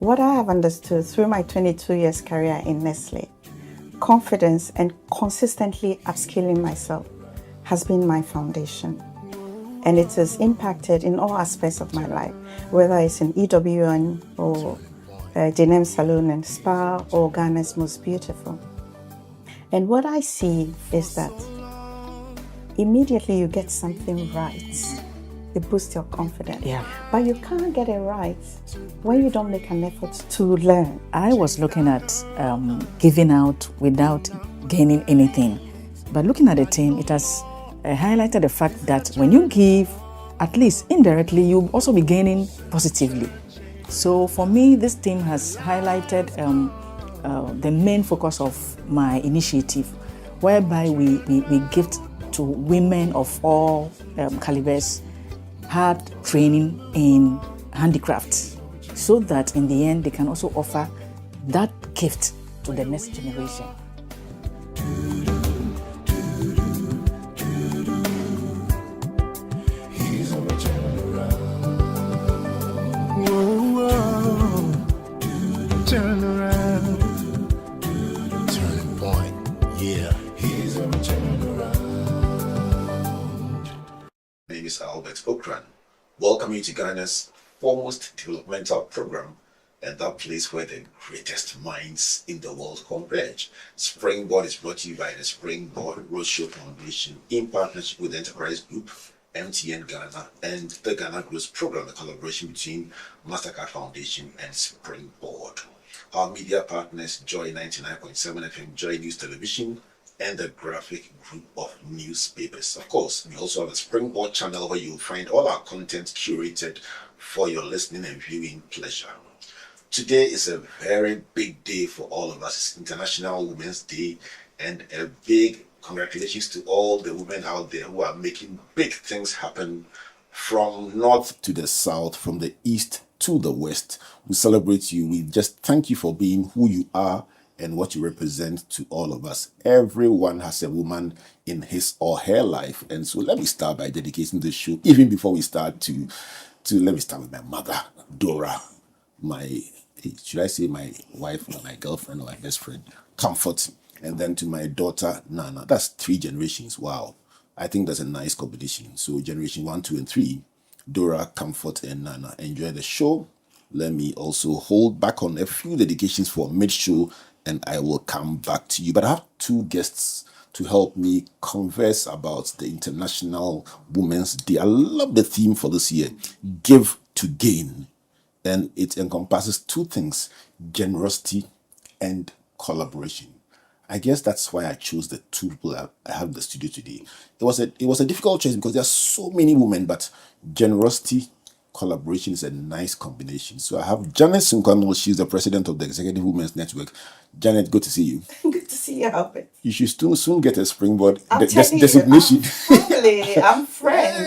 What I have understood through my 22 years career in Nestle, confidence and consistently upskilling myself has been my foundation. And it has impacted in all aspects of my life, whether it's in EWN or Denim Salon and Spa or Ghana's Most Beautiful. And what I see is that immediately you get something right, it boosts your confidence. Yeah. But you can't get it right when you don't make an effort to learn. I was looking at giving out without gaining anything. But looking at the team, it has highlighted the fact that when you give, at least indirectly, you'll also be gaining positively. So for me, this team has highlighted the main focus of my initiative, whereby we gift to women of all calibers hard training in handicrafts, so that in the end they can also offer that gift to the next generation. Turn around. Turning point. Yeah. He's a turn around. My name is Albert Okran. Welcome you to Ghana's foremost developmental program and that place where the greatest minds in the world converge. Springboard is brought to you by the Springboard Roadshow Foundation in partnership with the Enterprise Group, MTN Ghana, and the Ghana Growth Program, a collaboration between Mastercard Foundation and Springboard. Our media partners, Joy 99.7 FM, Joy News Television, and the graphic group of newspapers. Of course, we also have a Springboard channel where you'll find all our content curated for your listening and viewing pleasure. Today is a very big day for all of us. It's International Women's Day, and a big congratulations to all the women out there who are making big things happen from north to the south, from the east to the west. We celebrate you. We just thank you for being who you are and what you represent to all of us. Everyone has a woman in his or her life. And so let me start by dedicating the show, even before we start, to let me start with my mother, Dora, should I say my wife or my girlfriend or my best friend, Comfort, and then to my daughter, Nana. That's 3 generations. Wow. I think that's a nice combination. So generation 1, 2, and 3, Dora, Comfort, and Nana. Enjoy the show. Let me also hold back on a few dedications for mid-show, and I will come back to you. But I have 2 guests to help me converse about the International Women's Day. I love the theme for this year, Give to Gain. And it encompasses 2 things, generosity and collaboration. I guess that's why I chose the 2 people I have in the studio today. It was a difficult choice because there are so many women, but generosity, collaboration is a nice combination. So I have Janet Sunkwa. She's the president of the Executive Women's Network. Janet, good to see you. Good to see you, Albert. You should soon get a Springboard telling designation. I'm family, I'm friends.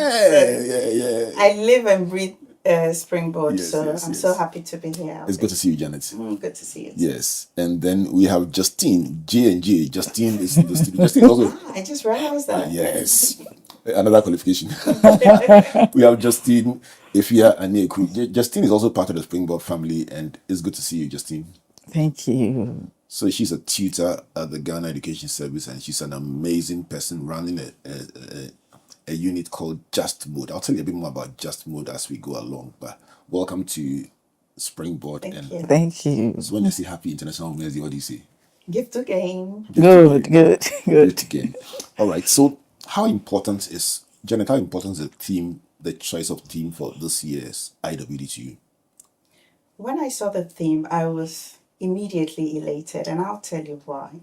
Yeah. I live and breathe Springboard, Yes, so yes, I'm yes. so happy to be here. It's good to see you, Janet. Good to see you. Yes, and then we have Justine, J&J. Justine is in the studio. Justine also. I just realized that. Yes, another qualification. We have Justine, Afia, Aniaku. Justine is also part of the Springboard family, and it's good to see you, Justine. Thank you. So she's a tutor at the Ghana Education Service, and she's an amazing person running a unit called JustMaud. I'll tell you a bit more about JustMaud as we go along. But welcome to Springboard. Thank you. Thank you. So when you say Happy International Women's Day, what do you say? Give to gain. Good. Good again. All right. So how important is, Janet, the theme, the choice of theme for this year's IWD to you? When I saw the theme, I was immediately elated, and I'll tell you why.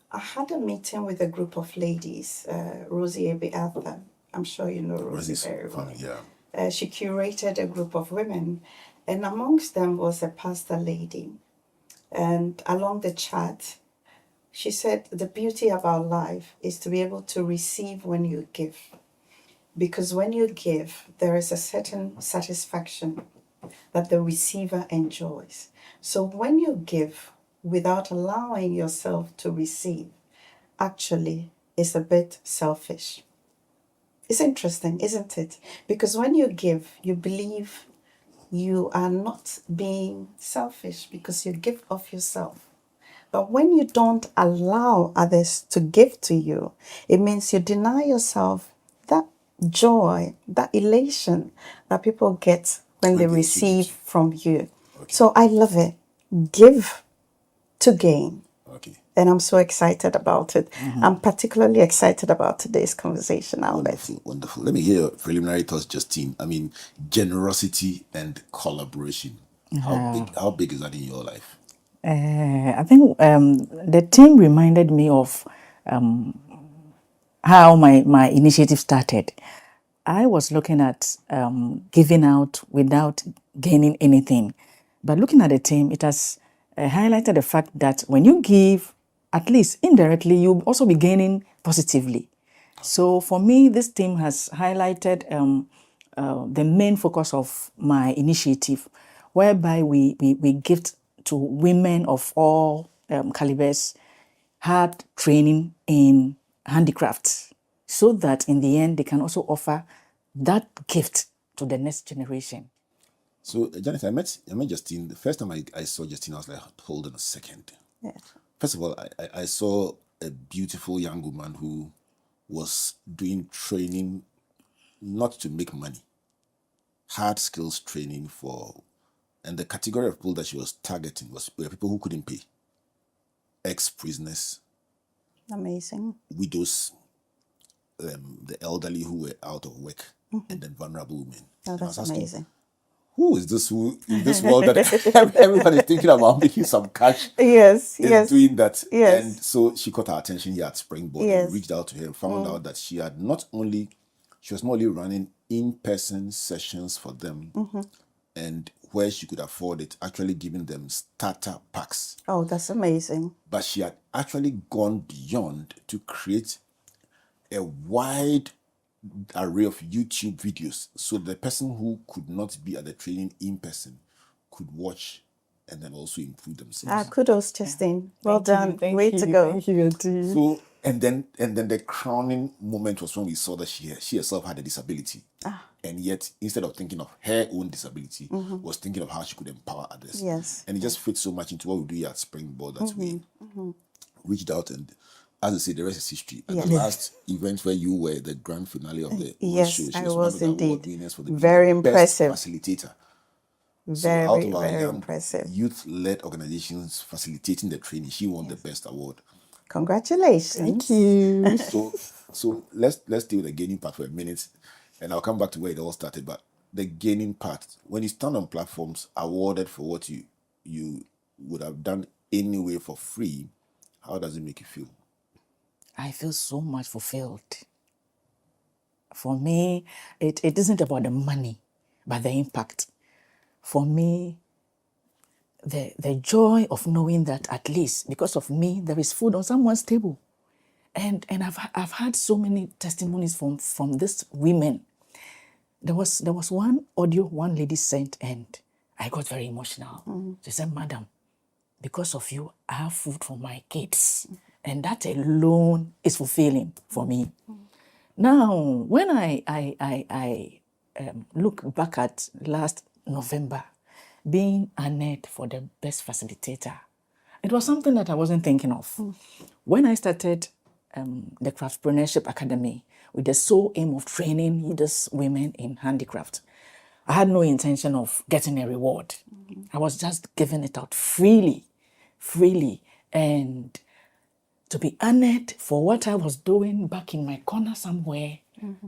I had a meeting with a group of ladies, Rosie Abbey Arthur. I'm sure you know Rosie very well. Yeah. She curated a group of women, and amongst them was a pastor lady. And along the chat, she said the beauty about life is to be able to receive when you give. Because when you give, there is a certain satisfaction that the receiver enjoys. So when you give without allowing yourself to receive, actually is a bit selfish. It's interesting, isn't it? Because when you give, you believe you are not being selfish because you give of yourself. But when you don't allow others to give to you, it means you deny yourself that joy, that elation that people get when they When they receive receive it. from you. Okay. So I love it. Give to gain. Okay. And I'm so excited about it. I'm particularly excited about today's conversation, Albert. Wonderful, wonderful. Let me hear your preliminary thoughts, Justine. I mean, generosity and collaboration. How big is that in your life? I think the team reminded me of how my initiative started. I was looking at giving out without gaining anything. But looking at the team, it has highlighted the fact that when you give, at least indirectly, you'll also be gaining positively. So for me, this team has highlighted the main focus of my initiative, whereby we gift to women of all calibers hard training in handicrafts, so that in the end they can also offer that gift to the next generation. So, Jonathan, I met Justine. The first time I saw Justine, I was like, hold on a second. Yeah. First of all, I saw a beautiful young woman who was doing training not to make money, hard skills training for, and the category of people that she was targeting were people who couldn't pay, ex-prisoners, Amazing. widows, the elderly who were out of work, and then vulnerable women. Oh, And I was that's asking, amazing. who is this who in this world that everybody is thinking about making some cash Yes, is yes. doing that? Yes. And so she caught our attention here at Springboard Yes. and reached out to her and found out that she was not only running in-person sessions for them and where she could afford it, actually giving them starter packs. Oh, that's amazing. But she had actually gone beyond to create a wide array of YouTube videos so the person who could not be at the training in person could watch and then also improve themselves. Kudos, Justine. Well done. Way to go. Thank you, team. So and then the crowning moment was when we saw that she herself had a disability. And yet instead of thinking of her own disability, was thinking of how she could empower others. Yes. And it just fits so much into what we do here at Springboard that we reached out, and as I say, the rest is history. At the last event where you were the grand finale of the Yes, show, she I was was one of the award indeed. winners for the Very best impressive. facilitator. Very, so out of our very young impressive. youth-led organizations facilitating the training, she won the best award. Congratulations. Thank you. So let's deal with the gaining part for a minute, and I'll come back to where it all started. But the gaining part, when you stand on platforms awarded for what you would have done anyway for free, how does it make you feel? I feel so much fulfilled. For me, it isn't about the money, but the impact. For me, the joy of knowing that at least because of me, there is food on someone's table. And I've had so many testimonies from these women. There was one audio one lady sent, and I got very emotional. She said, "Madam, because of you, I have food for my kids." And that alone is fulfilling for me. Now, when I look back at last November, being honored for the best facilitator, it was something that I wasn't thinking of. When I started the Craftpreneurship Academy with the sole aim of training leaders, women in handicraft, I had no intention of getting a reward. I was just giving it out freely. And to be honored for what I was doing back in my corner somewhere,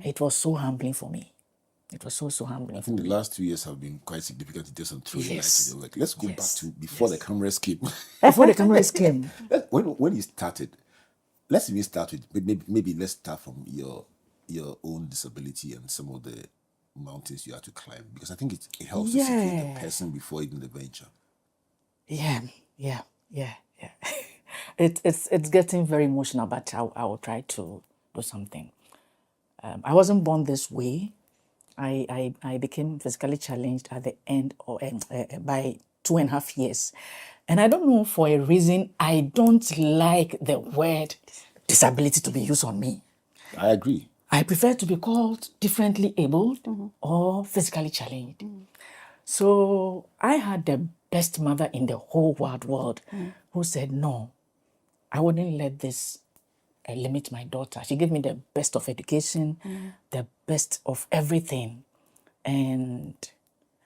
it was so humbling for me. It was so humbling. I think the last 2 years have been quite significant in terms of throwing light Yes. to the work. Let's go back Yes. to before the cameras came. Before the cameras came, when you started, let's even start with maybe let's start from your own disability and some of the mountains you had to climb, because I think it helps to situate the Yeah. person before even the venture. yeah. It's getting very emotional, but I will try to do something. I wasn't born this way. I became physically challenged at the end of by 2.5 years. And I don't know, for a reason, I don't like the word disability to be used on me. I agree. I prefer to be called differently abled or physically challenged. So I had the best mother in the whole wide world who said, no, I wouldn't let this limit my daughter. She gave me the best of education, the best of everything. And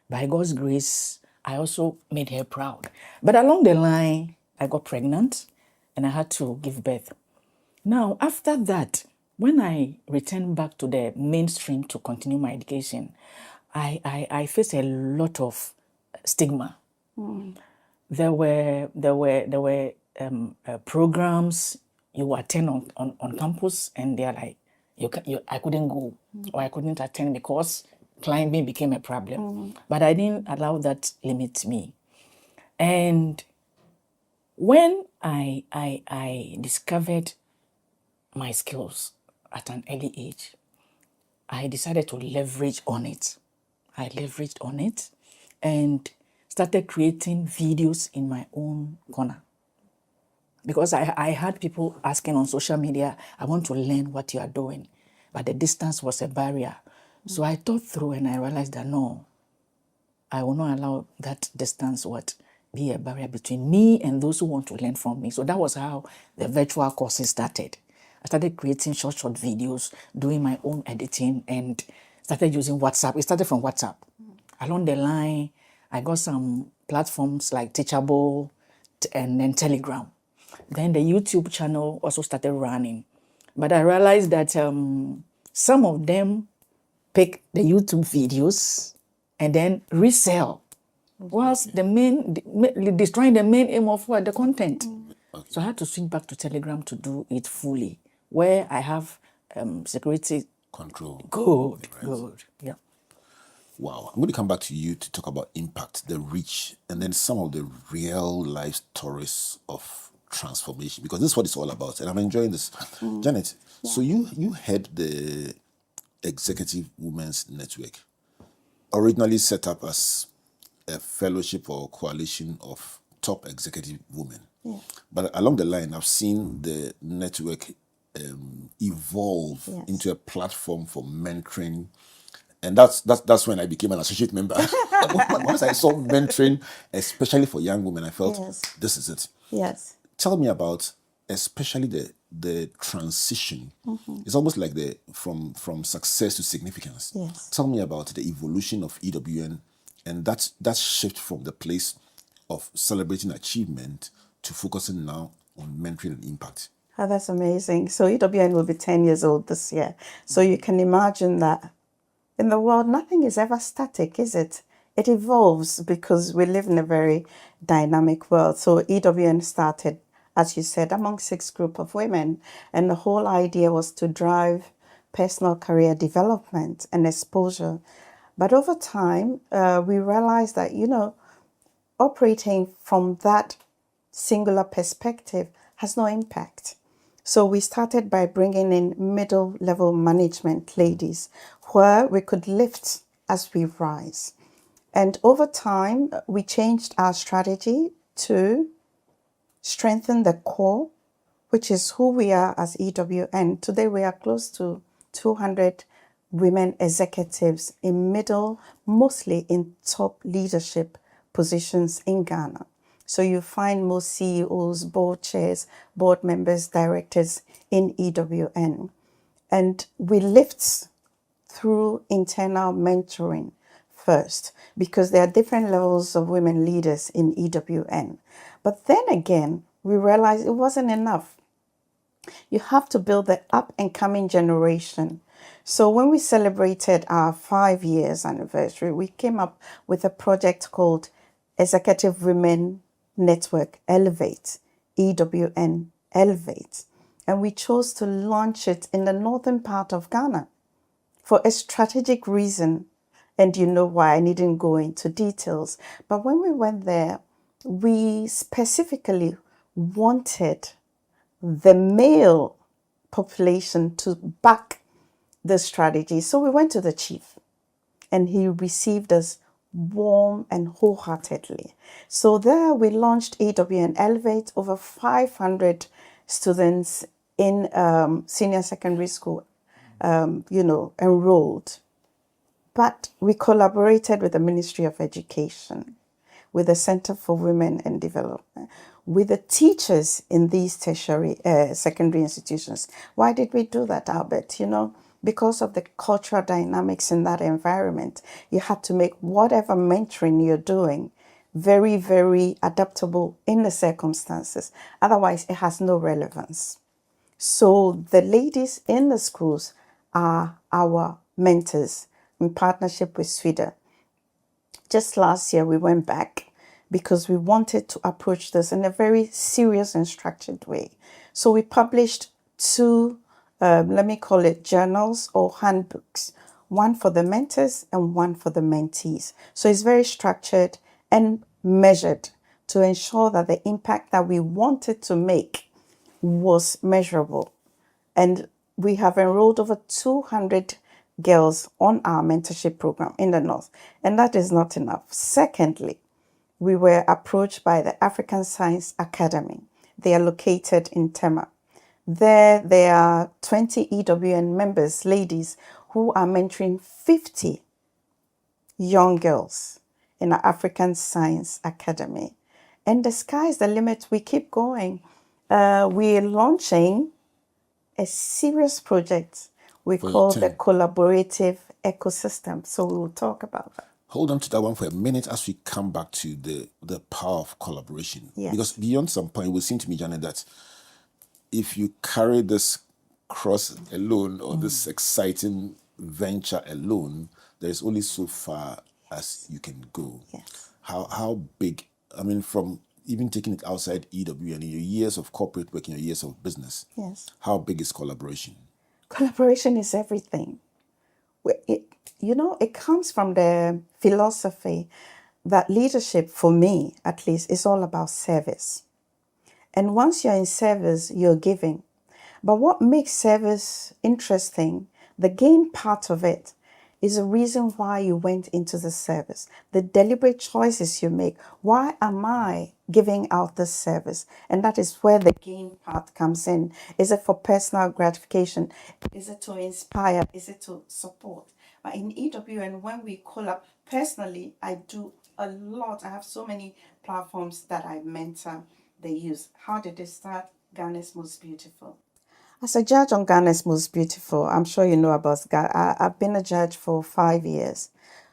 by God's grace, I also made her proud. But along the line, I got pregnant and I had to give birth. Now, after that, when I returned back to the mainstream to continue my education, I faced a lot of stigma. There were programs you attend on campus, and they're like, I couldn't go or I couldn't attend because climbing became a problem. But I didn't allow that limit me. And when I discovered my skills at an early age, I decided to leverage on it. I leveraged on it and started creating videos in my own corner. Because I had people asking on social media, I want to learn what you are doing. But the distance was a barrier. So I thought through and I realized that no, I will not allow that distance be a barrier between me and those who want to learn from me. So that was how the virtual courses started. I started creating short videos, doing my own editing, and started using WhatsApp. It started from WhatsApp. Along the line, I got some platforms like Teachable and then Telegram. Then the YouTube channel also started running. But I realized that some of them pick the YouTube videos and then resell, whilst destroying the main aim of the content. Okay. So I had to switch back to Telegram to do it fully, where I have security control. Good, right. Good, yeah. Wow. I'm going to come back to you to talk about impact, the reach, and then some of the real life stories of transformation, because this is what it's all about, and I'm enjoying this. Janet, so you head the Executive Women's Network, originally set up as a fellowship or coalition of top executive women. Yeah. But along the line, I've seen the network evolve into a platform for mentoring. And that's when I became an associate member. Once I saw mentoring, especially for young women, I felt this is it. Yes. Tell me about especially the transition. It's almost like from success to significance. Yes. Tell me about the evolution of EWN and that shift from the place of celebrating achievement to focusing now on mentoring and impact. Oh, that's amazing. So EWN will be 10 years old this year. So you can imagine that in the world, nothing is ever static, is it? It evolves because we live in a very dynamic world. So EWN started, as you said, among 6 group of women. And the whole idea was to drive personal career development and exposure. But over time, we realized that, operating from that singular perspective has no impact. So we started by bringing in middle-level management ladies where we could lift as we rise. And over time, we changed our strategy to strengthen the core, which is who we are as EWN. Today, we are close to 200 women executives in middle, mostly in top leadership positions in Ghana. So you find most CEOs, board chairs, board members, directors in EWN. And we lift through internal mentoring first, because there are different levels of women leaders in EWN. But then again, we realized it wasn't enough. You have to build the up and coming generation. So when we celebrated our 5 years anniversary, we came up with a project called Executive Women Network Elevate, EWN Elevate. And we chose to launch it in the northern part of Ghana for a strategic reason. And you know why, I needn't go into details. But when we went there, we specifically wanted the male population to back the strategy. So we went to the chief and he received us warm and wholeheartedly. So there we launched EWN Elevate, over 500 students in senior secondary school, enrolled. But we collaborated with the Ministry of Education, with the Center for Women and Development, with the teachers in these tertiary secondary institutions. Why did we do that, Albert? You know, because of the cultural dynamics in that environment, you had to make whatever mentoring you're doing very, very adaptable in the circumstances. Otherwise, it has no relevance. So the ladies in the schools are our mentors in partnership with SWIDA. Just last year, we went back because we wanted to approach this in a very serious and structured way. So we published two, let me call it journals or handbooks, one for the mentors and one for the mentees. So it's very structured and measured to ensure that the impact that we wanted to make was measurable. And we have enrolled over 200 girls on our mentorship program in the North. And that is not enough. Secondly, we were approached by the African Science Academy. They are located in Tema. There are 20 EWN members, ladies, who are mentoring 50 young girls in the African Science Academy. And the sky's the limit. We keep going. We're launching a serious project we call the collaborative ecosystem. So we will talk about that. Hold on to that one for a minute as we come back to the power of collaboration. Yes. Because beyond some point, it will seem to me, Janet, that if you carry this cross alone or this exciting venture alone, there is only so far as you can go. Yes. How big, I mean, from even taking it outside EW and in your years of corporate work, in your years of business, Yes. how big is collaboration? Collaboration is everything. It comes from the philosophy that leadership, for me at least, is all about service. And once you're in service, you're giving. But what makes service interesting, the gain part of it, is a reason why you went into the service. The deliberate choices you make. Why am I giving out this service? And that is where the gain part comes in. Is it for personal gratification? Is it to inspire? Is it to support? But in EWN, when we collab, personally, I do a lot. I have so many platforms that I mentor, they use. How did it start? Ghana's Most Beautiful. As a judge on Ghana's Most Beautiful, I'm sure you know about Ghana. I've been a judge for 5 years.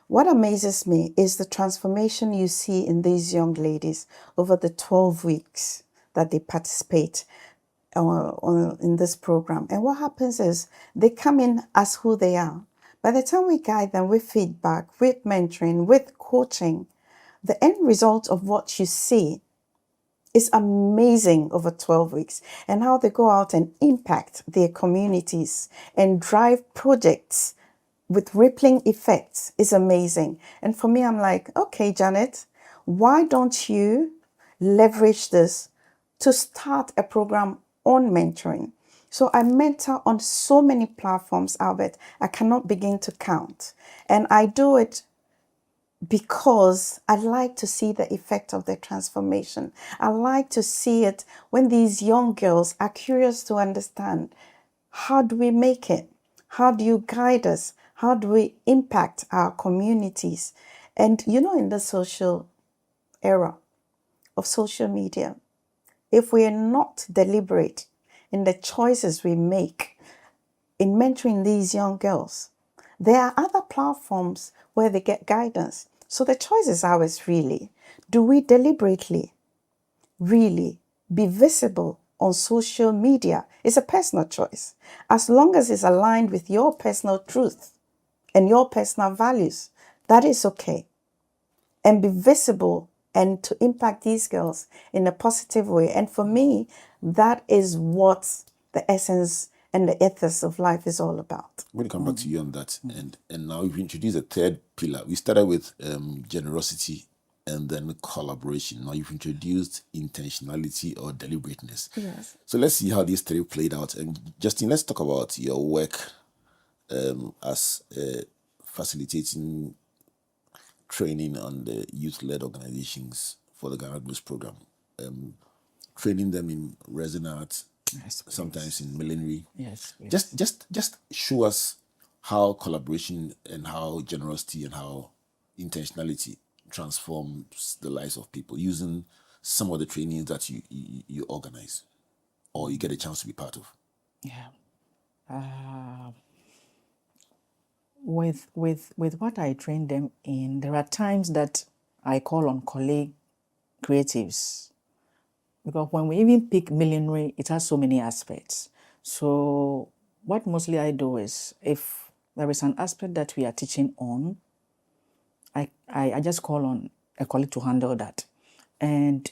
What amazes me is the transformation you see in these young ladies over the 12 weeks that they participate in this program. And what happens is they come in as who they are. By the time we guide them with feedback, with mentoring, with coaching, the end result of what you see is amazing over 12 weeks, and how they go out and impact their communities and drive projects with rippling effects is amazing. And for me, I'm like, okay, Janet, why don't you leverage this to start a program on mentoring? So I mentor on so many platforms, Albert, I cannot begin to count. And I do it because I like to see the effect of the transformation. I like to see it when these young girls are curious to understand, how do we make it? How do you guide us? How do we impact our communities? And in the social era of social media, if we are not deliberate in the choices we make in mentoring these young girls, there are other platforms where they get guidance. So the choice is ours, really. Do we deliberately, really be visible on social media? It's a personal choice. As long as it's aligned with your personal truth and your personal values, that is okay. And be visible and to impact these girls in a positive way. And for me, that is what the essence and the ethos of life is all about. I'm going to come back to you on that. And now we've introduced a third pillar. We started with generosity and then collaboration. Now you've introduced intentionality or deliberateness. Yes. So let's see how these three played out. And Justine, let's talk about your work as facilitating training on the youth-led organizations for the Ghana Blues program. Training them in resin art, Yes, sometimes in millinery. Yes, please. Just show us how collaboration and how generosity and how intentionality transforms the lives of people using some of the trainings that you organize or you get a chance to be part of. Yeah. With what I train them in, there are times that I call on colleague creatives, because when we even pick millinery, it has so many aspects. So what mostly I do is, if there is an aspect that we are teaching on, I just call on a colleague to handle that. And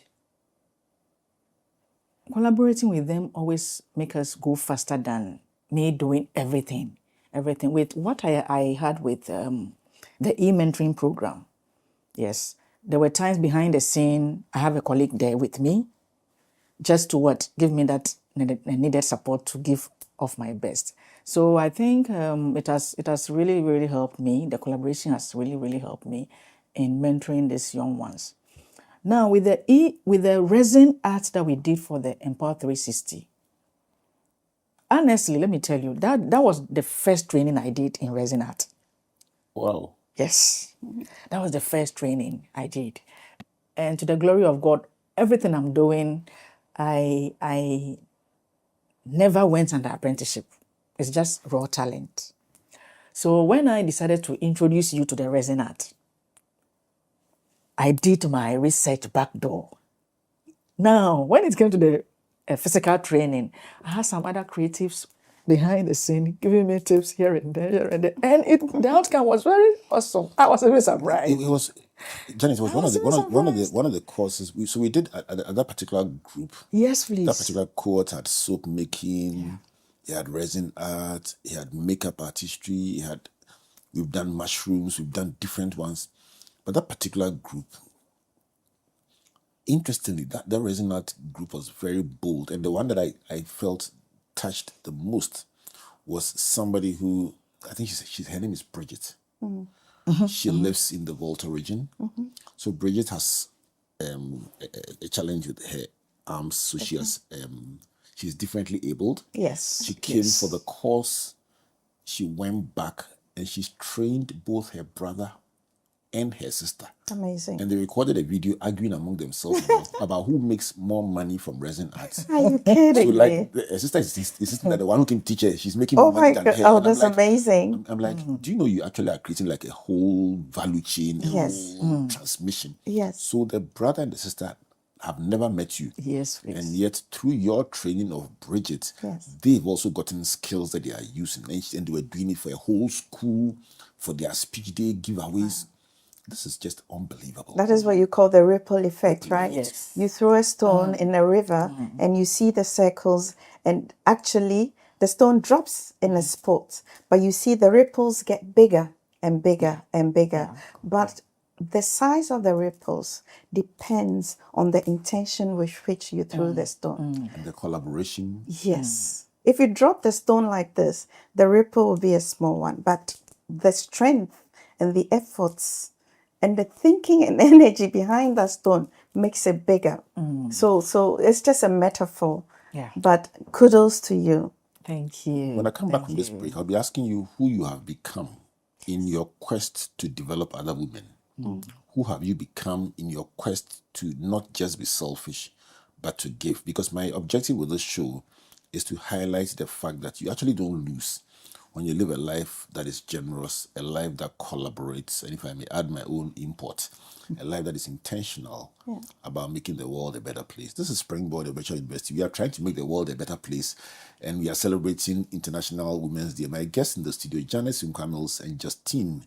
collaborating with them always make us go faster than me doing everything. Everything. With what I had with the e-mentoring program, yes, there were times behind the scene, I have a colleague there with me, just to give me that needed support to give of my best. So I think it has really, really helped me. The collaboration has really, really helped me in mentoring these young ones. Now with the resin art that we did for the Empower 360, honestly, let me tell you, that was the first training I did in resin art. Wow. Yes, that was the first training I did. And to the glory of God, everything I'm doing, I never went under apprenticeship. It's just raw talent. So when I decided to introduce you to the resin art, I did my research back door. Now, when it came to the physical training, I had some other creatives behind the scene giving me tips here and there, and the outcome was very awesome. I was very surprised. It was, Janet, it was I was even surprised. one of the courses we did at that particular group. Yes, That please. particular cohort had soap making, he had resin art, he had makeup artistry, we've done mushrooms, we've done different ones. But that particular group, interestingly, that resin art group was very bold. And the one that I felt touched the most was somebody who, I think her name is Bridget. She lives in the Volta region. So Bridget has a challenge with her arms, so she's differently abled. Yes. She came for the course, she went back, and she's trained both her brother and her sister. Amazing. And they recorded a video arguing among themselves about who makes more money from resin art. Are you kidding So, like, me? her sister is insisting that the one who can teach her, she's making Oh more money my than God. her. Oh, And I'm that's like, amazing. I'm like, do you know you actually are creating like a whole value chain, a Yes. whole transmission? Yes. So the brother and the sister have never met you. Yes, please. And yet, through your training of Bridget, Yes. they've also gotten skills that they are using. And they were doing it for a whole school, for their speech day giveaways. This is just unbelievable. That is what you call the ripple effect, right? Yes. You throw a stone in a river and you see the circles, and actually the stone drops in a spot, but you see the ripples get bigger and bigger and bigger. But the size of the ripples depends on the intention with which you threw the stone. And the collaboration. Yes. If you drop the stone like this, the ripple will be a small one, but the strength and the efforts and the thinking and energy behind that stone makes it bigger. So it's just a metaphor. Yeah. But kudos to you. Thank you. When I come back from this break, I'll be asking you who you have become in your quest to develop other women. Who have you become in your quest to not just be selfish, but to give? Because my objective with this show is to highlight the fact that you actually don't lose when you live a life that is generous, a life that collaborates, and if I may add my own input, a life that is intentional about making the world a better place. This is Springboard of Virtual University. We are trying to make the world a better place, and we are celebrating International Women's Day. My guests in the studio, Sunkwa and Justine,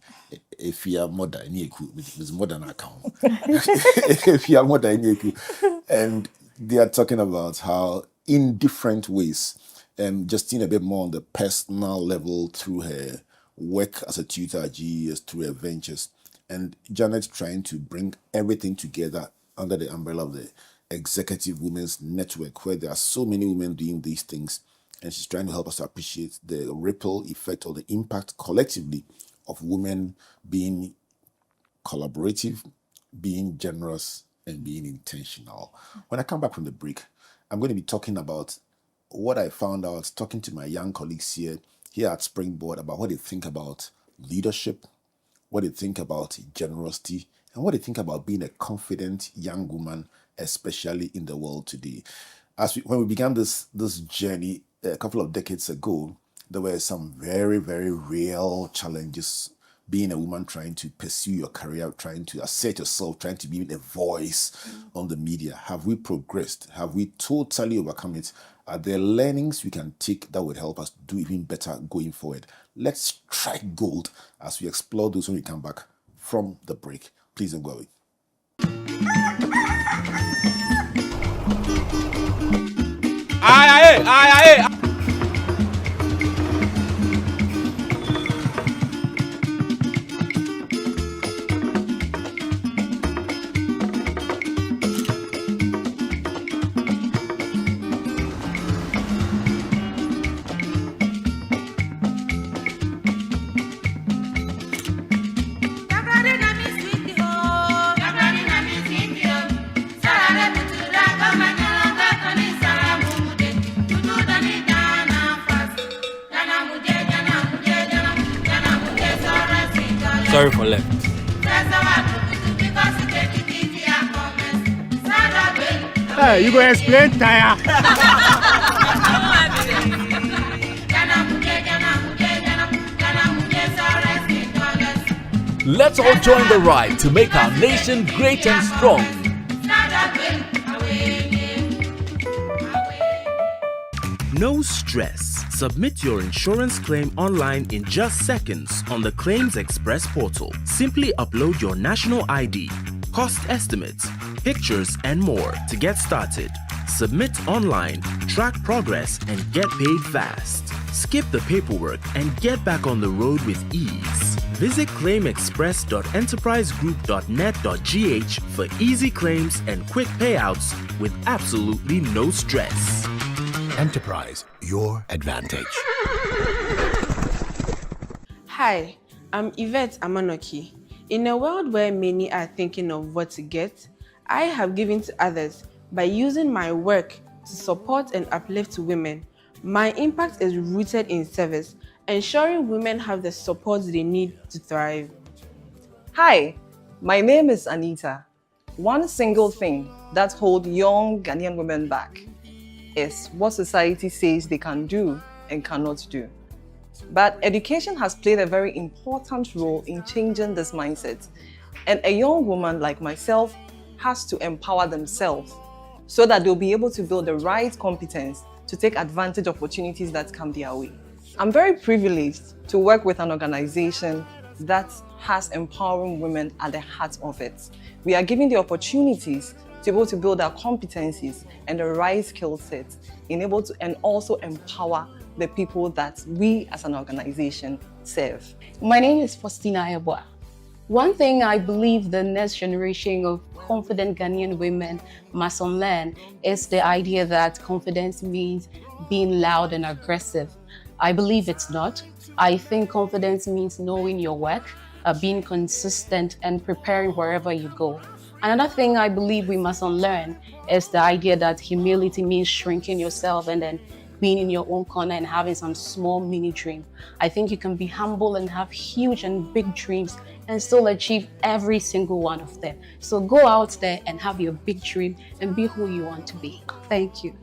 Afia, Mauda, Aniaku, Ms. Mauda account. Afia, Mauda, Aniaku. And they are talking about how, in different ways, Justine a bit more on the personal level through her work as a tutor at GES, through her ventures, and Janet trying to bring everything together under the umbrella of the Executive Women's Network, where there are so many women doing these things, and she's trying to help us to appreciate the ripple effect or the impact collectively of women being collaborative, being generous, and being intentional. When I come back from the break, I'm going to be talking about what I found out talking to my young colleagues here here at Springboard about what they think about leadership, what they think about generosity, and what they think about being a confident young woman, especially in the world today. When we began this journey a couple of decades ago, there were some very, very real challenges being a woman trying to pursue your career, trying to assert yourself, trying to be a voice on the media. Have we progressed? Have we totally overcome it? Are there learnings we can take that would help us do even better going forward? Let's strike gold as we explore those when we come back from the break. Please don't go away. Aye, aye, aye, aye. Sorry for left. Hey, you gonna explain tire? Let's all join the ride to make our nation great and strong. No stress. Submit your insurance claim online in just seconds on the Claims Express portal. Simply upload your national ID, cost estimates, pictures, and more to get started. Submit online, track progress, and get paid fast. Skip the paperwork and get back on the road with ease. Visit claimexpress.enterprisegroup.net.gh for easy claims and quick payouts with absolutely no stress. Enterprise, your advantage. Hi, I'm Yvette Amanoki. In a world where many are thinking of what to get, I have given to others by using my work to support and uplift women. My impact is rooted in service, ensuring women have the support they need to thrive. Hi, my name is Anita. One single thing that holds young Ghanaian women back is what society says they can do and cannot do. But education has played a very important role in changing this mindset. And a young woman like myself has to empower themselves so that they'll be able to build the right competence to take advantage of opportunities that come their way. I'm very privileged to work with an organization that has empowering women at the heart of it. We are giving the opportunities to be able to build our competencies and the right skill sets, and also empower the people that we as an organization serve. My name is Faustina Eboa. One thing I believe the next generation of confident Ghanaian women must unlearn is the idea that confidence means being loud and aggressive. I believe it's not. I think confidence means knowing your work, being consistent, and preparing wherever you go. Another thing I believe we must unlearn is the idea that humility means shrinking yourself and then being in your own corner and having some small mini dream. I think you can be humble and have huge and big dreams and still achieve every single one of them. So go out there and have your big dream and be who you want to be. Thank you.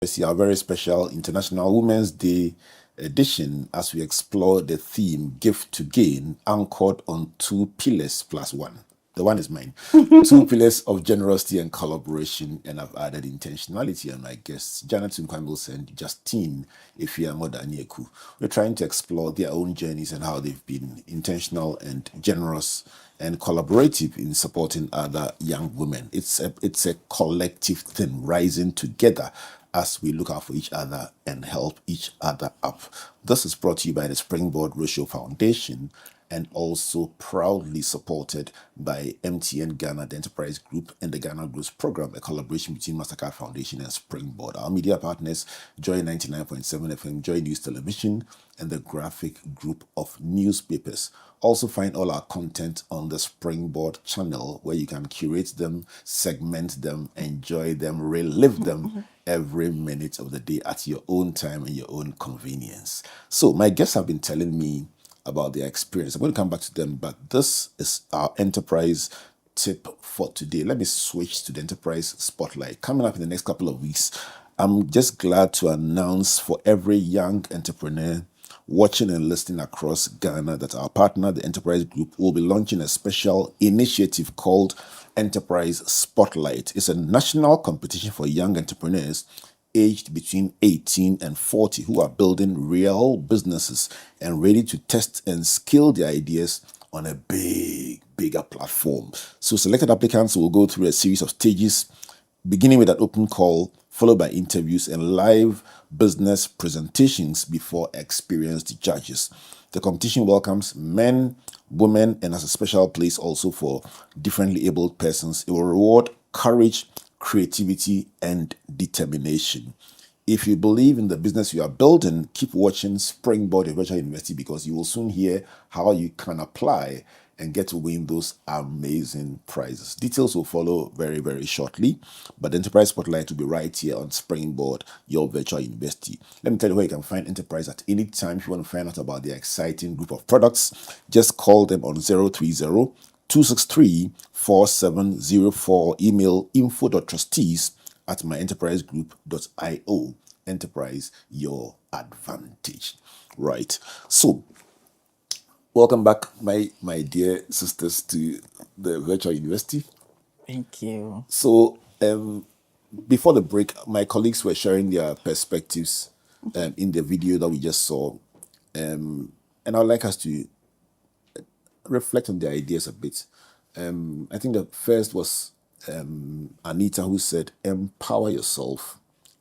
It's our very special International Women's Day edition as we explore the theme Gift to Gain, anchored on 2 pillars plus 1. The one is mine. 2 pillars of generosity and collaboration, and I've added intentionality on my guests, Janet Sunkwa and Justine, Afia, Mauda, Aniaku. We're trying to explore their own journeys and how they've been intentional and generous and collaborative in supporting other young women. It's a collective thing, rising together as we look out for each other and help each other up. This is brought to you by the Springboard Ratio Foundation and also proudly supported by MTN Ghana, the Enterprise Group, and the Ghana Growth Program, a collaboration between Mastercard Foundation and Springboard. Our media partners, Joy 99.7 FM, Joy News Television, and the Graphic Group of Newspapers. Also find all our content on the Springboard channel, where you can curate them, segment them, enjoy them, relive them every minute of the day at your own time and your own convenience. So my guests have been telling me about their experience. I'm going to come back to them, but this is our enterprise tip for today. Let me switch to the enterprise spotlight. Coming up in the next couple of weeks, I'm just glad to announce for every young entrepreneur watching and listening across Ghana that our partner, the Enterprise Group, will be launching a special initiative called Enterprise Spotlight. It's a national competition for young entrepreneurs aged between 18 and 40 who are building real businesses and ready to test and scale their ideas on a bigger platform. So selected applicants will go through a series of stages, beginning with an open call, followed by interviews and live business presentations before experienced judges. The competition welcomes men, women, and has a special place also for differently abled persons. It will reward courage, creativity, and determination. If you believe in the business you are building, keep watching Springboard Virtual University, because you will soon hear how you can apply and get to win those amazing prizes. Details will follow very, very shortly, but the Enterprise Spotlight will be right here on Springboard, your virtual university. Let me tell you where you can find Enterprise at any time. If you want to find out about the exciting group of products, just call them on 030-263-4704, email info.trustees@myenterprisegroup.io. Enterprise, your advantage. Right. So, welcome back, my dear sisters, to the virtual university. Thank you. So, before the break, my colleagues were sharing their perspectives in the video that we just saw, and I'd like us to reflect on their ideas a bit. I think the first was Anita, who said, empower yourself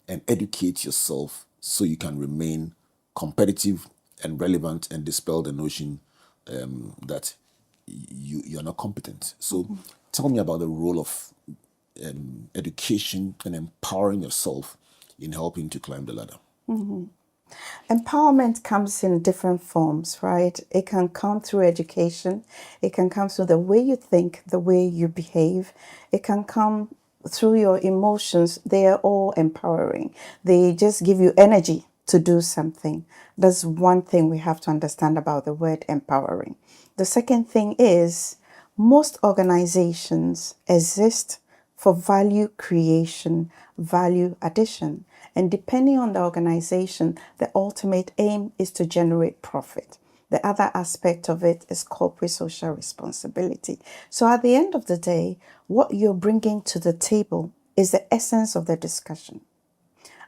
and educate yourself so you can remain competitive and relevant and dispel the notion that you're not competent. So tell me about the role of education and empowering yourself in helping to climb the ladder. Empowerment comes in different forms, right? It can come through education. It can come through the way you think, the way you behave. It can come through your emotions. They are all empowering. They just give you energy to do something. That's one thing we have to understand about the word empowering. The second thing is most organizations exist for value creation, value addition. And depending on the organization, the ultimate aim is to generate profit. The other aspect of it is corporate social responsibility. So at the end of the day, what you're bringing to the table is the essence of the discussion.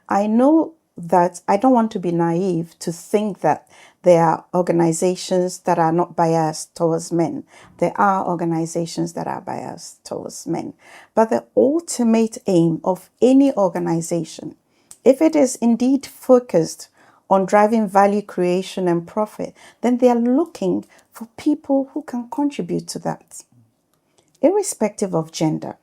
I know that I don't want to be naive to think that there are organizations that are not biased towards men. There are organizations that are biased towards men. But the ultimate aim of any organization, if it is indeed focused on driving value creation and profit, then they are looking for people who can contribute to that, irrespective of gender.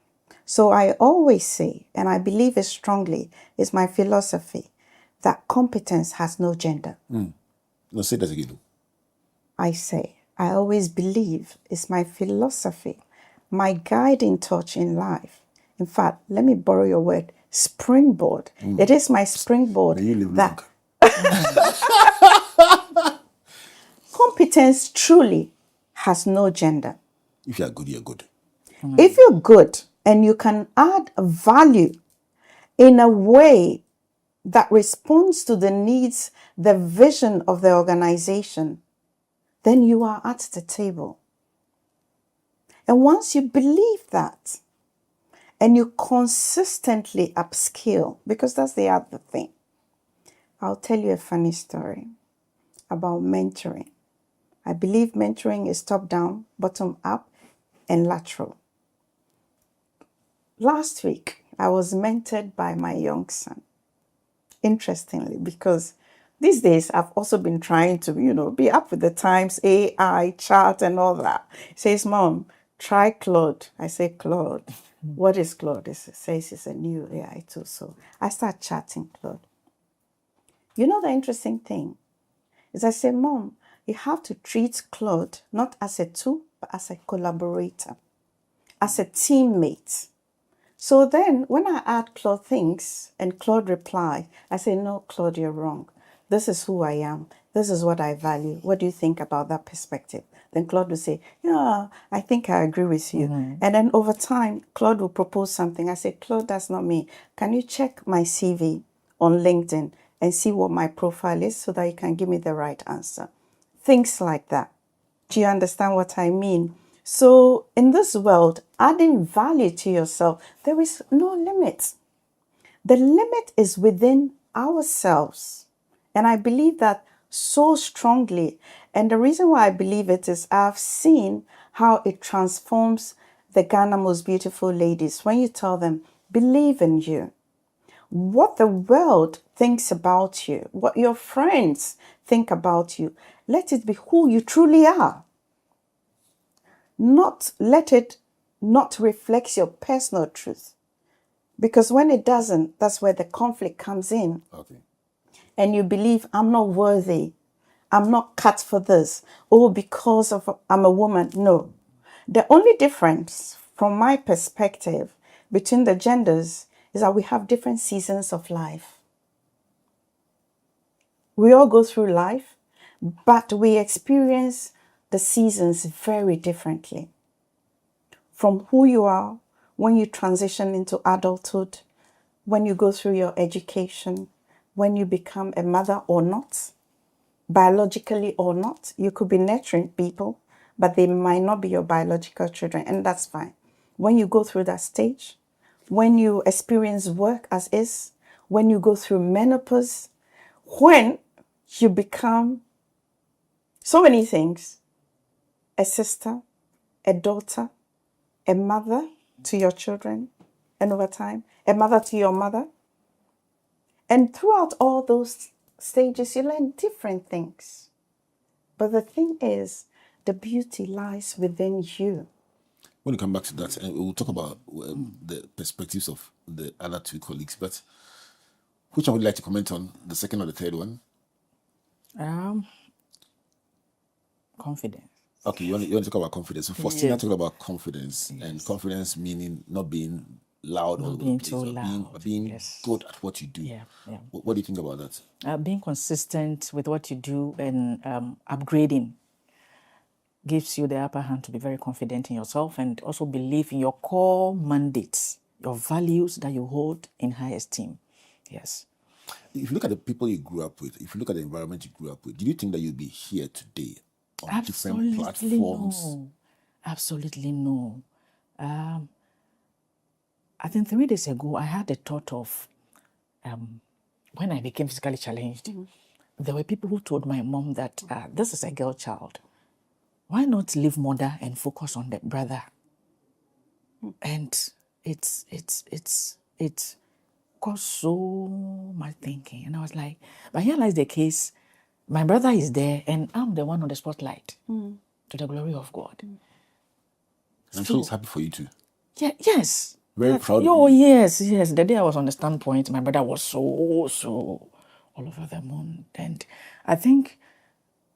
So I always say, and I believe it strongly, is my philosophy, that competence has no gender. No, say that again. I say, I always believe, it's my philosophy, my guiding touch in life. In fact, let me borrow your word, springboard. It is my springboard May you live that long. competence truly has no gender. If you are good, you're good. If you're good and you can add value in a way that responds to the needs, the vision of the organization, then you are at the table. And once you believe that, and you consistently upskill, because that's the other thing. I'll tell you a funny story about mentoring. I believe mentoring is top-down, bottom-up, and lateral. Last week, I was mentored by my young son. Interestingly, because These days, I've also been trying to, be up with the times, AI, chat, and all that. He says, Mom, try Claude. I say, Claude. What is Claude? It says it's a new AI tool. So I start chatting Claude. You know the interesting thing is I say, Mom, you have to treat Claude not as a tool, but as a collaborator, as a teammate. So then when I add Claude things and Claude reply, I say, no, Claude, you're wrong. This is who I am. This is what I value. What do you think about that perspective? Then Claude will say, yeah, I think I agree with you. And then over time, Claude will propose something. I say, Claude, that's not me. Can you check my CV on LinkedIn and see what my profile is so that you can give me the right answer? Things like that. Do you understand what I mean? So in this world, adding value to yourself, there is no limit. The limit is within ourselves. And I believe that so strongly. And the reason why I believe it is I've seen how it transforms the Ghana most beautiful ladies. When you tell them, believe in you. What the world thinks about you, what your friends think about you, let it be who you truly are. Not let it not reflect your personal truth. Because when it doesn't, that's where the conflict comes in. Okay. And you believe, I'm not worthy. I'm not cut for this. Oh, because of I'm a woman. No. The only difference from my perspective between the genders is that we have different seasons of life. We all go through life, but we experience the seasons very differently. From who you are when you transition into adulthood, when you go through your education, when you become a mother or not, biologically or not. You could be nurturing people, but they might not be your biological children, and that's fine. When you go through that stage, when you experience work as is, when you go through menopause, when you become so many things, a sister, a daughter, a mother to your children, and over time, a mother to your mother. And throughout all those stages, you learn different things. But the thing is, the beauty lies within you. When you come back to that, and we'll talk about the perspectives of the other two colleagues, but which one would you like to comment on, the second or the third one? Confidence. Okay, you want to talk about confidence. So Faustina talked about confidence, and confidence meaning not being loud all being over the place, too or loud. being good at what you do. Yeah. What do you think about that? Being consistent with what you do and upgrading gives you the upper hand to be very confident in yourself and also believe in your core mandates, your values that you hold in high esteem. Yes. If you look at the people you grew up with, if you look at the environment you grew up with, do you think that you'd be here today on different platforms? No. Absolutely no. I think 3 days ago, I had a thought of when I became physically challenged. There were people who told my mom that this is a girl child. Why not leave mother and focus on the brother? And it's caused so much thinking. And I was like, but here lies the case. My brother is there and I'm the one on the spotlight to the glory of God. I'm sure he's happy for you too. Yeah, yes. Very proud of you. you. Yes. The day I was on the standpoint, my brother was so all over the moon. And I think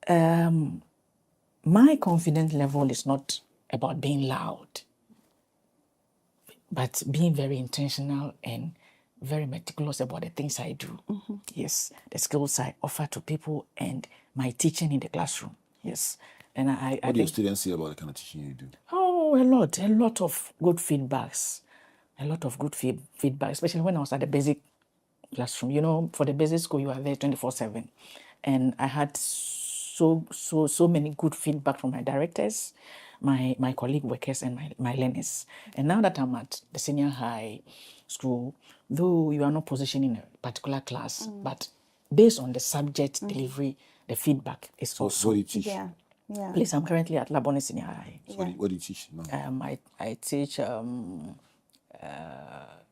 my confidence level is not about being loud, but being very intentional and very meticulous about the things I do. Yes, the skills I offer to people and my teaching in the classroom. Yes. And What do your students say about the kind of teaching you do? Oh, a lot of good feedbacks. A lot of good feedback, especially when I was at the basic classroom. You know, for the basic school, you are there 24/7. And I had so many good feedback from my directors, my colleague workers, and my learners. And now that I'm at the senior high school, though you are not positioned in a particular class, but based on the subject delivery, the feedback is also. So what do you teach? Yeah. Please, I'm currently at Labone Senior High. So what do you teach now? I teach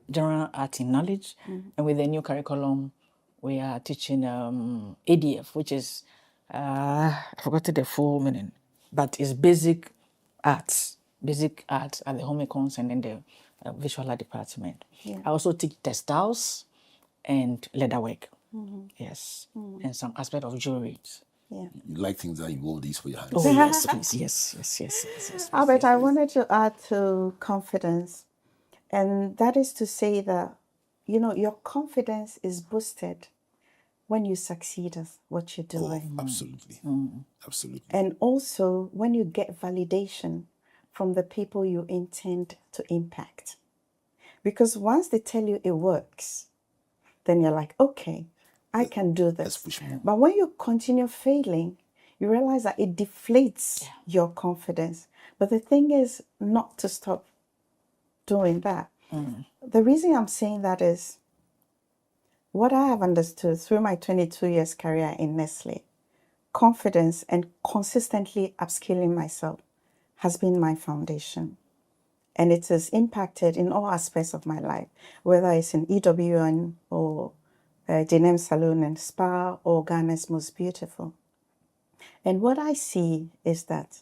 general art in knowledge, and with the new curriculum, we are teaching ADF, which is, I forgot the full meaning, but it's basic arts at the home econs and then the visual art department. Yeah. I also teach textiles and leatherwork. Mhm. Yes, and some aspect of jewelry. Yeah. You like things that involve these for your hands. Oh yes, please, yes. Albert, I wanted to add to confidence, and that is to say that, you know, your confidence is boosted when you succeed at what you're doing. Absolutely. Absolutely. And also when you get validation from the people you intend to impact. Because once they tell you it works, then you're like, okay, I can do this. Let's push more. But when you continue failing, you realize that it deflates your confidence. But the thing is not to stop doing that. The reason I'm saying that is what I have understood through my 22 years career in Nestle, confidence and consistently upskilling myself has been my foundation. And it has impacted in all aspects of my life, whether it's in EWN or Denim Salon and Spa or Ghana's Most Beautiful. And what I see is that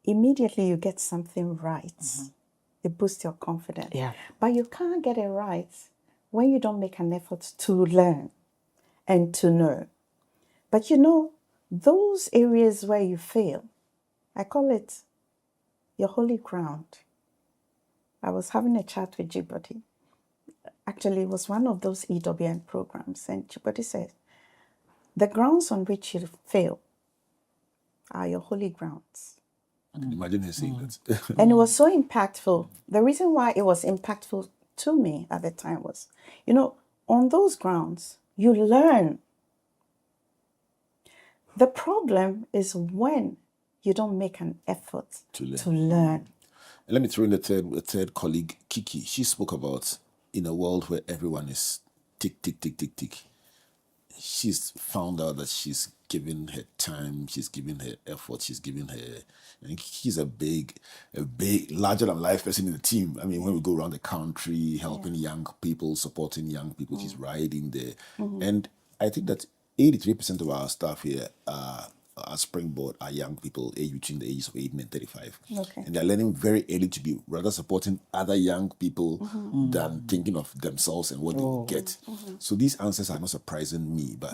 immediately you get something right, it boosts your confidence. Yeah. But you can't get it right when you don't make an effort to learn and to know. But you know, those areas where you fail, I call it your holy ground. I was having a chat with Jibody. Actually, it was one of those EWN programs, and Jibody said, the grounds on which you fail are your holy grounds. I can imagine her saying that. And it was so impactful. The reason why it was impactful to me at the time was, you know, on those grounds, you learn. The problem is when you don't make an effort to learn. And let me throw in a third colleague, Kiki. She spoke about in a world where everyone is tick, tick, tick, tick, tick. She's found out that she's given her time, she's given her effort, she's given her. And Kiki's a big, larger than life person in the team. I mean, when we go around the country, helping young people, supporting young people, she's riding there. And I think that 83% of our staff here at Springboard are young people aged between the ages of 18 and 35. Okay. And they're learning very early to be rather supporting other young people than thinking of themselves and what they will get. So these answers are not surprising me, but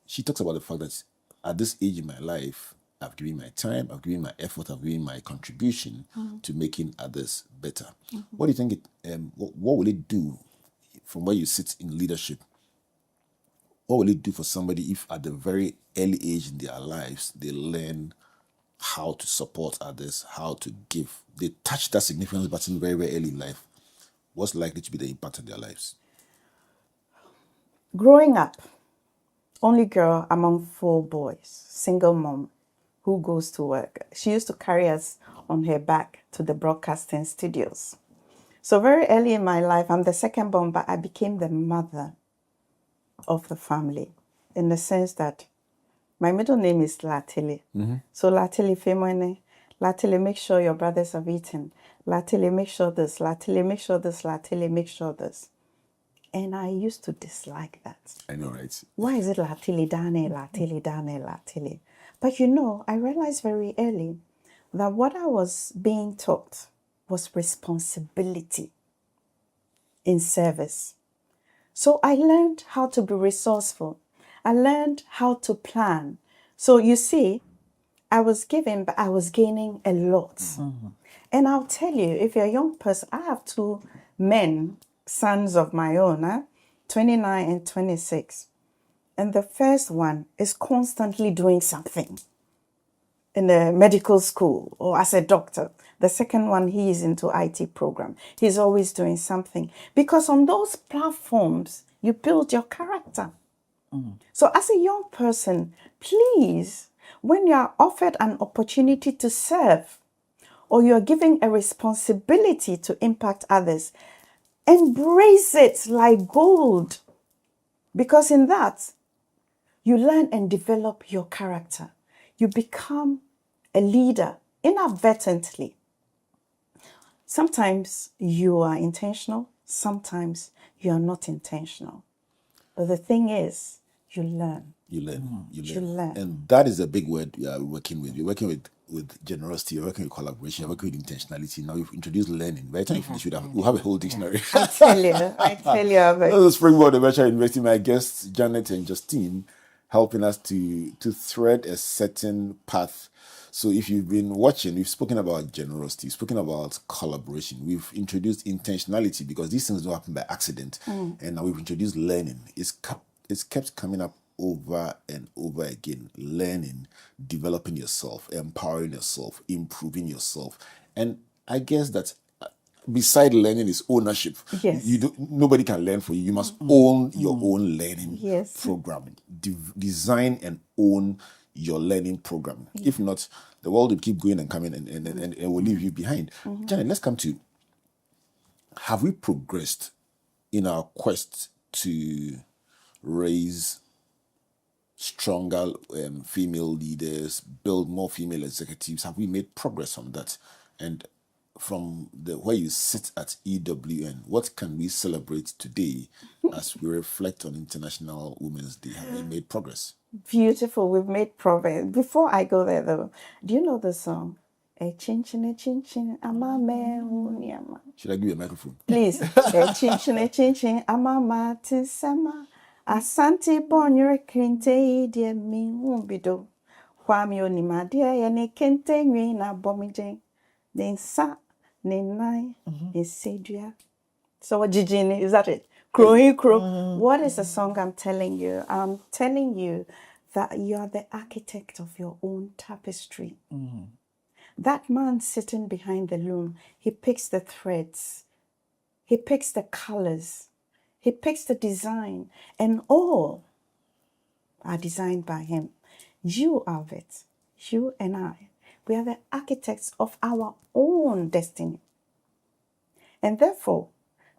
she talks about the fact that at this age in my life, I've given my time, I've given my effort, I've given my contribution to making others better. What do you think what will it do from where you sit in leadership? What will it do for somebody if at the very early age in their lives, they learn how to support others, how to give? They touch that significance button very, very early in life. What's likely to be the impact on their lives? Growing up, only girl among 4 boys, single mom who goes to work. She used to carry us on her back to the broadcasting studios. So very early in my life, I'm the second born, but I became the mother of the family in the sense that my middle name is Latili. So Latili Femone, Latili, make sure your brothers have eaten. Latili, make sure this. Latili, make sure this. Latili, make sure this. And I used to dislike that. I know, right? Why is it Latili Dane, Latili Dane, Latili? But you know, I realized very early that what I was being taught was responsibility in service. So I learned how to be resourceful. I learned how to plan. So you see, I was giving, but I was gaining a lot. And I'll tell you, if you're a young person, I have 2 men, sons of my own, 29 and 26. And the first one is constantly doing something in the medical school or as a doctor. The second one, he is into IT program. He's always doing something. Because on those platforms, you build your character. So as a young person, please, when you are offered an opportunity to serve or you're given a responsibility to impact others, embrace it like gold. Because in that, you learn and develop your character. You become a leader inadvertently. Sometimes you are intentional, sometimes you are not intentional. But the thing is, you learn. You learn. You learn. And that is a big word you are working with. You're working with generosity, you're working with collaboration, you're working with intentionality. Now you've introduced learning. By the time you finish, we'll have a whole dictionary. I tell you, Albert. That's the springboard of Virtual University. My guests, Janet and Justine, helping us to thread a certain path. So if you've been watching, we've spoken about generosity, we've spoken about collaboration, we've introduced intentionality because these things don't happen by accident. And now we've introduced learning. It's kept coming up over and over again. Learning, developing yourself, empowering yourself, improving yourself. And I guess that beside learning is ownership. Yes. Nobody can learn for you. You must own your own learning Yes. program. Design and own your learning program. If not, the world will keep going and coming and will leave you behind. Janet, let's come to, have we progressed in our quest to raise stronger female leaders, build more female executives? Have we made progress on that? And from where you sit at EWN, what can we celebrate today as we reflect on International Women's Day? Have we made progress? Beautiful. We've made progress. Before I go there, though, do you know the song? A chin chin, ama me. Should I give you a microphone? Please. A chin chin, ama ma tinsama. Asante bonyo kente die mi umbido. Kwami onima die ya ne kente nwi na bomije. Ne sa, ne nai, ne sedua. So what Jijini, is that it? Crow. What is the song I'm telling you? I'm telling you that you are the architect of your own tapestry. That man sitting behind the loom, he picks the threads, he picks the colors, he picks the design, and all are designed by him. You, Albert, you and I, we are the architects of our own destiny. And therefore,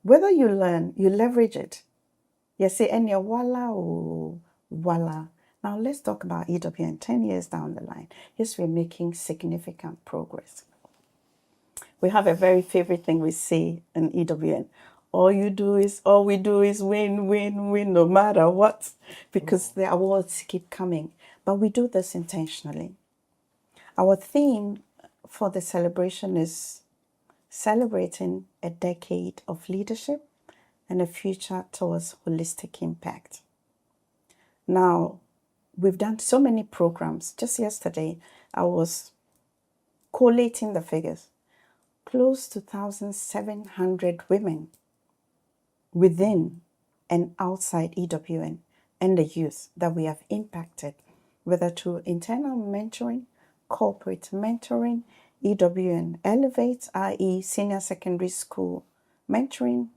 whether you learn, you leverage it. You say, and you're voila, oh, voila. Now let's talk about EWN 10 years down the line. Yes, we're making significant progress. We have a very favorite thing we say in EWN. All we do is win, win, win, no matter what. Because the awards keep coming. But we do this intentionally. Our theme for the celebration is celebrating a decade of leadership and a future towards holistic impact. Now, we've done so many programs. Just yesterday, I was collating the figures. Close to 1,700 women within and outside EWN and the youth that we have impacted, whether through internal mentoring, corporate mentoring, EWN Elevate, i.e. Senior Secondary School mentoring,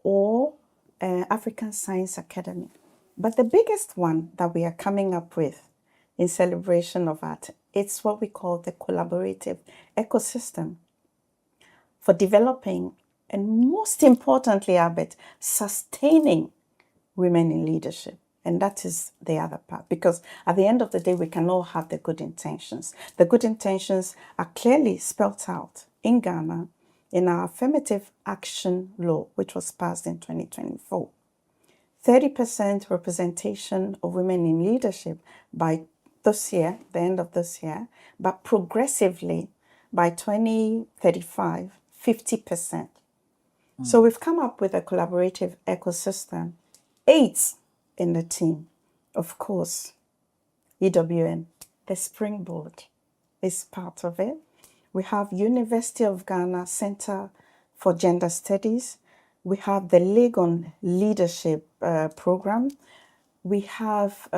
or African Science Academy. But the biggest one that we are coming up with in celebration of art, it's what we call the collaborative ecosystem for developing and, most importantly, Albert, sustaining women in leadership. And that is the other part, because at the end of the day, we can all have the good intentions. The good intentions are clearly spelt out in Ghana in our affirmative action law, which was passed in 2024. 30% representation of women in leadership by this year, the end of this year, but progressively by 2035, 50%. So we've come up with a collaborative ecosystem, 8 in the team. Of course, EWN, the springboard, is part of it. We have University of Ghana Center for Gender Studies. We have the League on Leadership program. We have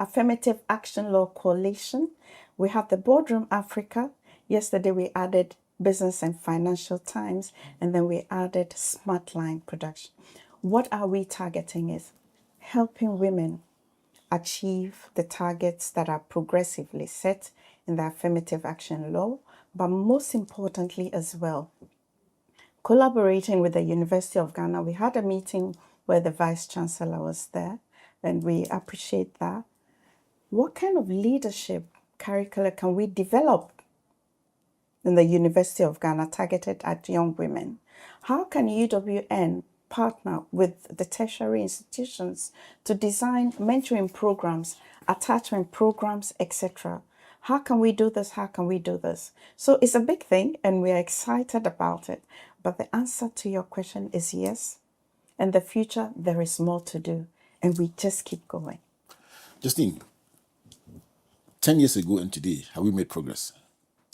Affirmative Action Law Coalition. We have the Boardroom Africa. Yesterday we added Business and Financial Times, and then we added Smartline Production. What are we targeting is helping women achieve the targets that are progressively set in the affirmative action law, but most importantly as well, collaborating with the University of Ghana. We had a meeting where the Vice Chancellor was there, and we appreciate that. What kind of leadership curricula can we develop in the University of Ghana targeted at young women? How can UWN partner with the tertiary institutions to design mentoring programs, attachment programs, etc. How can we do this? How can we do this? So it's a big thing and we're excited about it. But the answer to your question is yes. In the future, there is more to do. And we just keep going. Justine, 10 years ago and today, have we made progress?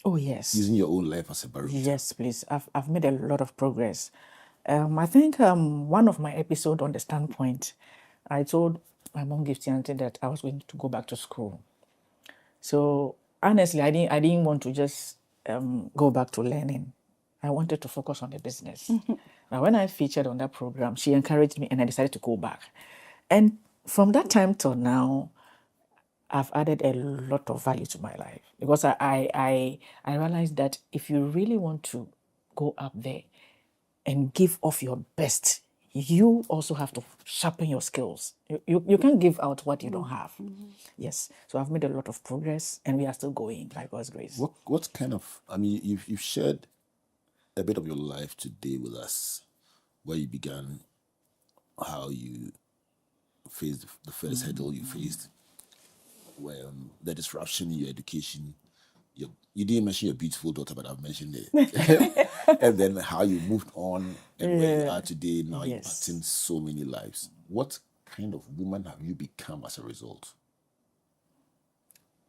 Oh, yes. Using your own life as a barometer. Yes, please. I've made a lot of progress. I think one of my episodes on the standpoint, I told my mom, Justine, that I was going to go back to school. So honestly, I didn't want to just go back to learning. I wanted to focus on the business. Now, when I featured on that program, she encouraged me and I decided to go back. And from that time till now, I've added a lot of value to my life because I realized that if you really want to go up there and give off your best, you also have to sharpen your skills. You can't give out what you don't have. Yes. So I've made a lot of progress and we are still going by God's grace. What kind of, I mean, you've shared a bit of your life today with us, where you began, how you faced the first hurdle you faced, the disruption in your education. You didn't mention your beautiful daughter, but I've mentioned it. And then how you moved on and where you are today, now impacting so many lives. What kind of woman have you become as a result?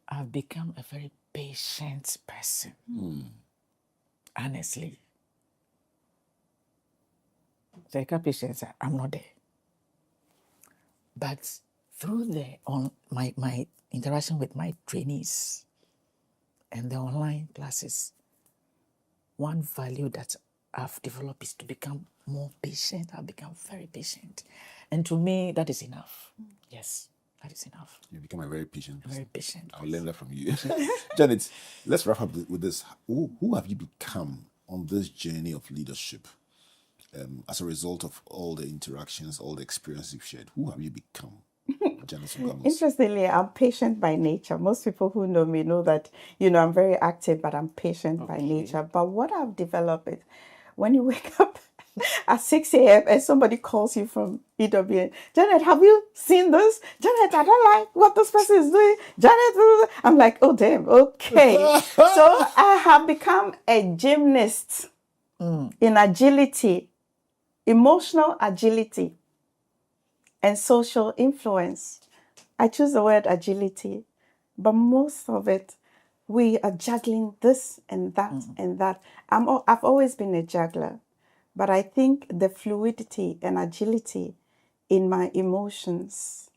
I've become a very patient person. Honestly. The patience, I'm not there. But through my interaction with my trainees and the online classes, one value that I've developed is to become more patient. I've become very patient. And to me, that is enough. Yes, that is enough. You become a very patient person. Very patient. I'll learn that from you. Janet, let's wrap up with this. Who have you become on this journey of leadership? As a result of all the interactions, all the experiences you've shared, who have you become? Interestingly, I'm patient by nature. Most people who know me know that, I'm very active, but I'm patient by nature. But what I've developed is when you wake up at 6 a.m. and somebody calls you from EWN, Janet, have you seen this? Janet, I don't like what this person is doing. Janet, I'm like, oh, damn, okay. So I have become a gymnast in agility, emotional agility, and social influence. I choose the word agility, but most of it, we are juggling this and that and that. I've always been a juggler, but I think the fluidity and agility in my emotions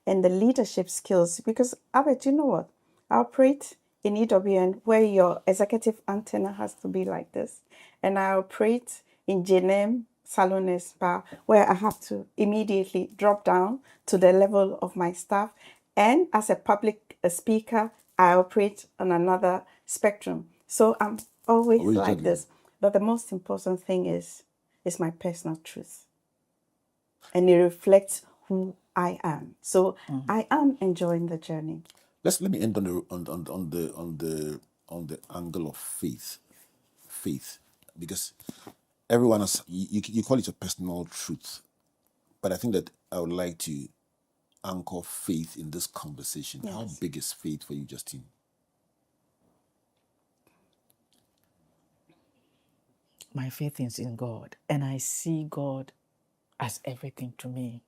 and the leadership skills, because Albert, you know what? I operate in EWN where your executive antenna has to be like this, and I operate in JNM Salon and Spa, where I have to immediately drop down to the level of my staff. And as a public speaker, I operate on another spectrum. So I'm always like this. But the most important thing is my personal truth. And it reflects who I am. So I am enjoying the journey. Let me end on the angle of faith. Faith. Because everyone has, you call it a personal truth, but I think that I would like to anchor faith in this conversation. Yes. How big is faith for you, Justine? My faith is in God, and I see God as everything to me,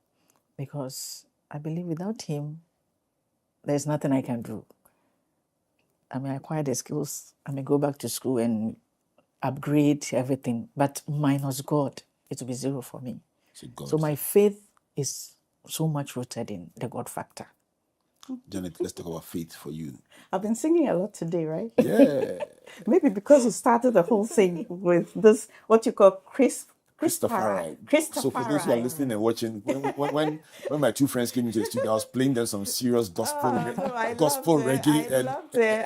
because I believe without Him, there's nothing I can do. I may acquire the skills, I may go back to school and upgrade everything, but minus God, it will be zero for me. So my faith is so much rooted in the God factor. Janet, let's talk about faith for you. I've been singing a lot today, right? Yeah. Maybe because you started the whole thing with this, what you call Christopher. So for those who are listening and watching, when my two friends came into the studio, I was playing them some serious gospel reggae.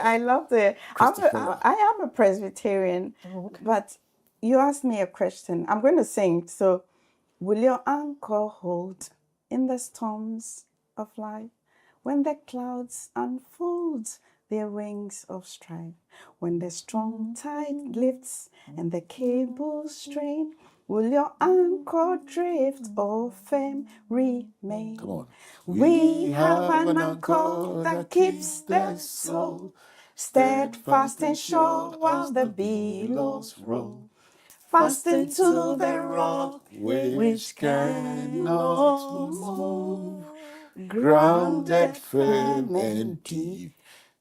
I loved it. I am a Presbyterian, but you asked me a question. I'm going to sing. So, will your anchor hold in the storms of life? When the clouds unfold their wings of strife, when the strong tide lifts and the cables strain, Will your anchor drift or firm remain? Come on. We have an anchor that keeps the soul steadfast and sure while the billows roll. Fastened to the rock which cannot move, grounded firm and deep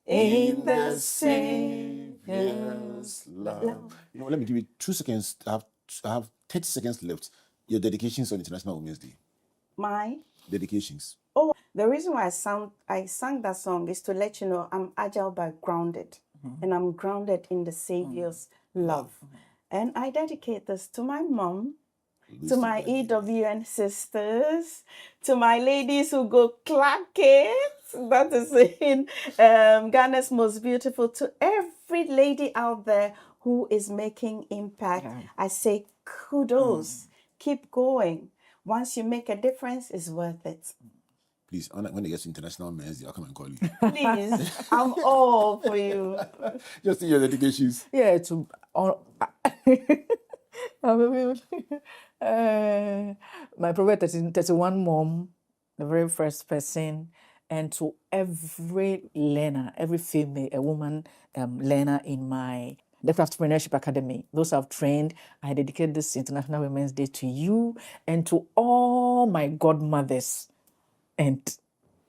in the Savior's love. You know, let me give you 2 seconds. I have 30 seconds left. Your dedications on International Women's Day. My Dedications. the reason why I sang that song is to let you know I'm agile but grounded, and I'm grounded in the Savior's love. And I dedicate this to my mom, to my EWN sisters, to my ladies who go clack it. That is in Ghana's most beautiful. To every lady out there who is making impact, I say kudos. Keep going. Once you make a difference, it's worth it. Please, when it gets to International Men's Day, I'll come and call you. Please, I'm all for you. Just in your dedications. Yeah, to all. My Proverbs 31 mom, the very first person, and to every learner, every female, a woman learner in my the Entrepreneurship Academy. Those I've trained, I dedicate this International Women's Day to you and to all my godmothers. And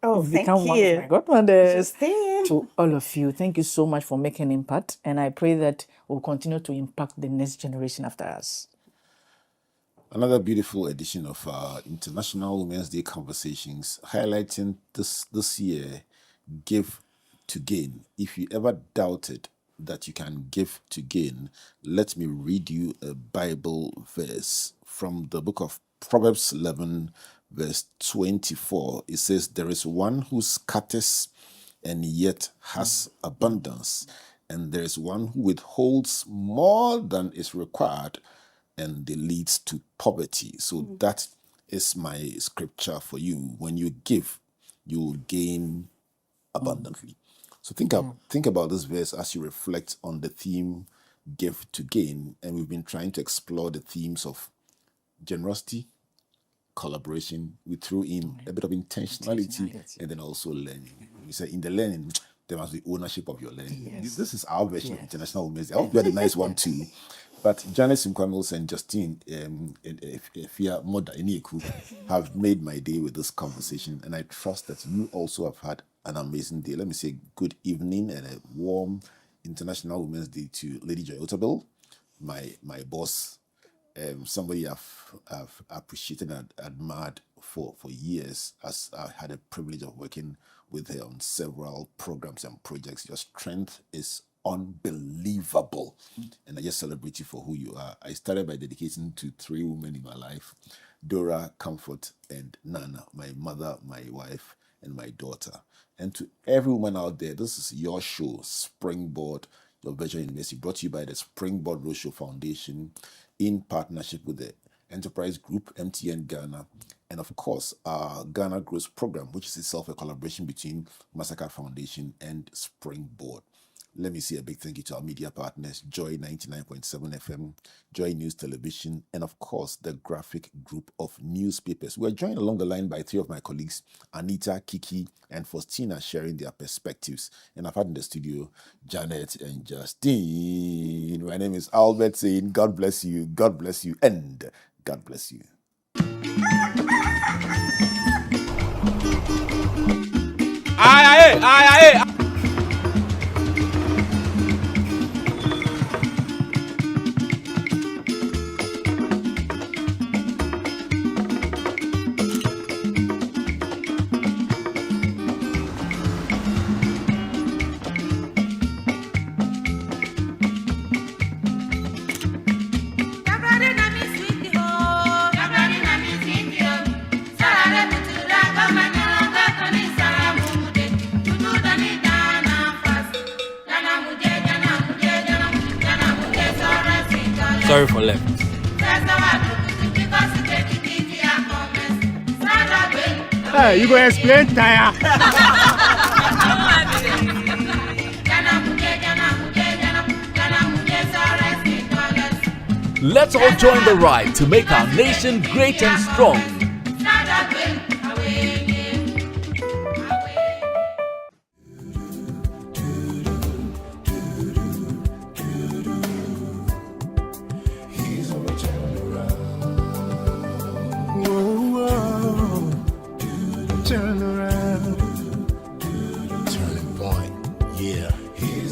become one of my godmothers. Justine. To all of you, thank you so much for making impact, and I pray that we'll continue to impact the next generation after us. Another beautiful edition of our International Women's Day conversations, highlighting this year, give to gain. If you ever doubted that you can give to gain, let me read you a Bible verse from the book of Proverbs 11, verse 24. It says, there is one who scatters and yet has abundance, and there is one who withholds more than is required and it leads to poverty. So that is my scripture for you. When you give, you will gain abundantly. So think about this verse as you reflect on the theme give to gain. And we've been trying to explore the themes of generosity, collaboration. We threw in a bit of intentionality and then also learning. We said in the learning, there must be ownership of your learning. This is our version of International Women's Day. I hope you had a nice one too. But Janice Sunkwa and Justine and Afia, Mauda, Aniaku have made my day with this conversation, and I trust that you also have had an amazing day. Let me say good evening and a warm International Women's Day to Lady Joy Otabil, my boss, somebody I've appreciated and admired for years, as I had a privilege of working with her on several programs and projects. Your strength is unbelievable, and I just celebrate you for who you are. I started by dedicating to 3 women in my life: Dora, Comfort, and Nana, my mother, my wife, and my daughter. And to every woman out there, this is your show, Springboard, your virtual university, brought to you by the Springboard Roadshow Foundation in partnership with the Enterprise Group, MTN Ghana, and of course, our Ghana Growth Program, which is itself a collaboration between Massacre Foundation and Springboard. Let me say a big thank you to our media partners, Joy 99.7 FM, Joy News Television, and of course, the graphic group of newspapers. We're joined along the line by 3 of my colleagues, Anita, Kiki, and Faustina, sharing their perspectives. And I've had in the studio, Janet and Justine. My name is Albert, saying God bless you, and God bless you. Aye, aye, aye, aye. Sorry for left. Hey, you gonna explain, Taya? Let's all join the ride to make our nation great and strong.